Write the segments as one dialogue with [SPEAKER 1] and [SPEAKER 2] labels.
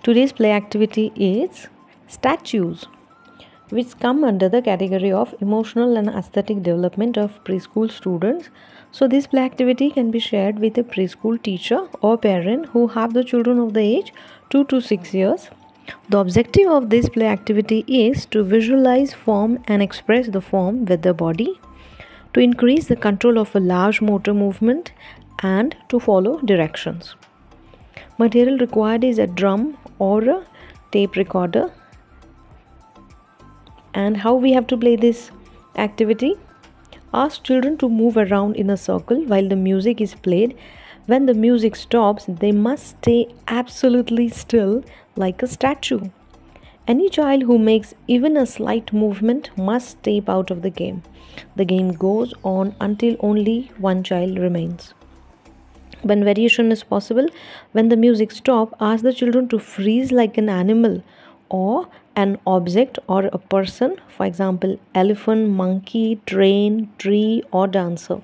[SPEAKER 1] Today's play activity is statues, which come under the category of emotional and aesthetic development of preschool students. So this play activity can be shared with a preschool teacher or parent who have the children of the age 2 to 6 years. The objective of this play activity is to visualize, form and express the form with the body, to increase the control of a large motor movement, and to follow directions. Material required is a drum or a tape recorder. And how we have to play this activity? Ask children to move around in a circle while the music is played. When the music stops, they must stay absolutely still like a statue. Any child who makes even a slight movement must step out of the game. The game goes on until only one child remains. When variation is possible, when the music stops, ask the children to freeze like an animal or an object or a person, for example, elephant, monkey, train, tree, or dancer.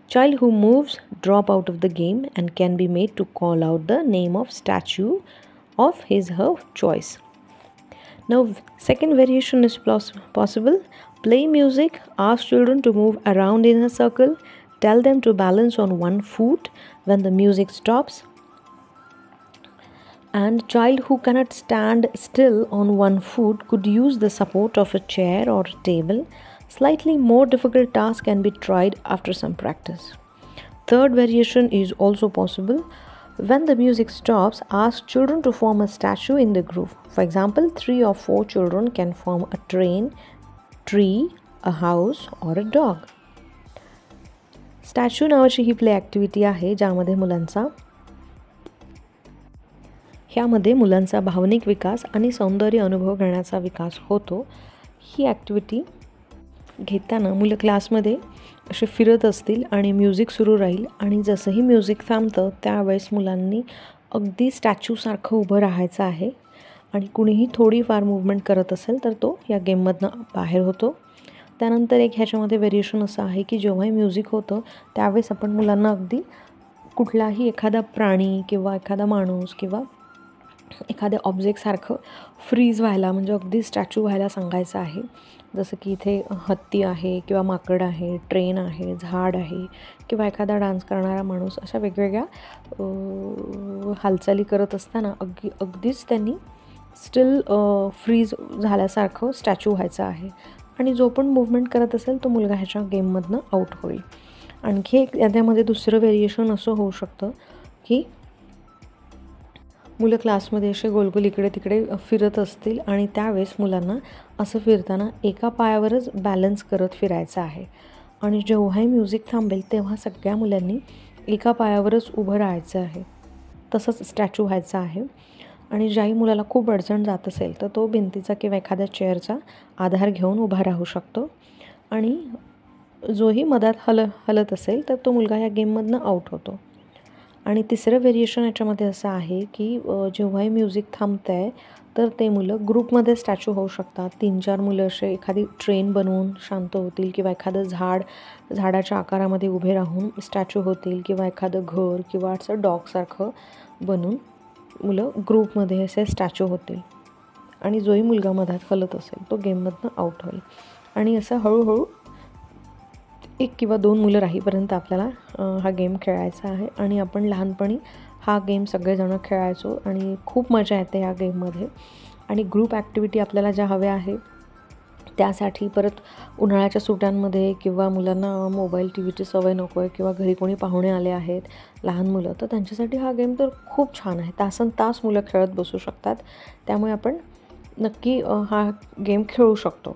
[SPEAKER 1] Child who moves drop out of the game and can be made to call out the name of statue of his/her choice. Now, second variation is possible. Play music, ask children to move around in a circle, tell them to balance on one foot when the music stops. And child who cannot stand still on one foot could use the support of a chair or a table. Slightly more difficult tasks can be tried after some practice. Third variation is also possible. When the music stops, ask children to form a statue in the group. For example, 3 or 4 children can form a train, tree, a house or a dog. Statue नावाची ही play activity आहे ह्यामध्ये मुलांचा भावनिक विकास आणि सौंदर्य अनुभव घेण्याचा विकास होतो. ही ॲक्टिव्हिटी घेताना मुलं क्लासमध्ये असे फिरत असतील आणि म्युझिक सुरू राहील आणि जसंही म्युझिक थांबतं त्यावेळेस मुलांनी अगदी स्टॅच्यूसारखं उभं राहायचं आहे आणि कुणीही थोडीफार मूवमेंट करत असेल तर तो या गेममधनं बाहेर होतो. त्यानंतर एक ह्याच्यामध्ये व्हेरिएशन असं आहे की जेव्हाही म्युझिक होतं त्यावेळेस आपण मुलांना अगदी कुठलाही एखादा प्राणी किंवा एखादा माणूस किंवा एखाद्या ऑब्जेक्टसारखं फ्रीज व्हायला म्हणजे अगदी स्टॅच्यू व्हायला सांगायचं आहे. जसं की इथे हत्ती आहे किंवा माकड आहे, ट्रेन आहे, झाड आहे किंवा एखादा डान्स करणारा माणूस, अशा वेगवेगळ्या हालचाली करत असताना अगदीच त्यांनी स्टिल फ्रीज झाल्यासारखं स्टॅच्यू व्हायचं आहे आणि जो पण मूवमेंट करत असेल तो मुलगा ह्याच्या गेममधनं आऊट होईल. आणखी एक याच्यामध्ये दुसरं व्हेरिएशन असं होऊ शकतं की मुलं क्लासमध्ये असे गोलगोल इकडे तिकडे फिरत असतील आणि त्यावेळेस मुलांना असं फिरताना एका पायावरच बॅलन्स करत फिरायचं आहे आणि जेव्हाही म्युझिक थांबेल तेव्हा सगळ्या मुलांनी एका पायावरच उभं राहायचं आहे. तसंच स्टॅच्यू व्हायचं आहे आणि ज्याही मुलाला खूप अडचण जात असेल तर तो भिंतीचा किंवा एखाद्या चेअरचा आधार घेऊन उभा राहू शकतो आणि जोही मधात हलत असेल तर तो मुलगा या गेममधनं आऊट होतो. आणि तिसरं व्हेरिएशन याच्यामध्ये असं आहे की जेव्हाही म्युझिक थांबतं आहे तर ते मुलं ग्रुपमध्ये स्टॅच्यू होऊ शकतात. 3-4 मुलं असे एखादी ट्रेन बनवून शांत होतील किंवा एखादं झाडाच्या आकारामध्ये उभे राहून स्टॅच्यू होतील किंवा एखादं घर किंवा असं डॉगसारखं बनवून मुलं ग्रुपमध्ये असे स्टॅच्यू होतील आणि जोही मुलगा मधात हलत असेल तो गेममधनं आऊट होईल. आणि असं हळूहळू 1 किंवा 2 मुलं राहीपर्यंत आपल्याला हा गेम खेळायचा आहे आणि आपण लहानपणी हा गेम सगळेजणं खेळायचो आणि खूप मजा येते या गेममध्ये. आणि ग्रुप ॲक्टिव्हिटी आपल्याला ज्या हव्या आहे त्यासाठी परत उन्हाळ्याच्या सुट्ट्यांमध्ये किंवा मुलांना मोबाईल टी व्हीची सवय नको आहे किंवा घरी कोणी पाहुणे आले आहेत लहान मुलं, तर त्यांच्यासाठी हा गेम तर खूप छान आहे. तासनतास मुलं खेळत बसू शकतात. त्यामुळे आपण नक्की हा गेम खेळू शकतो.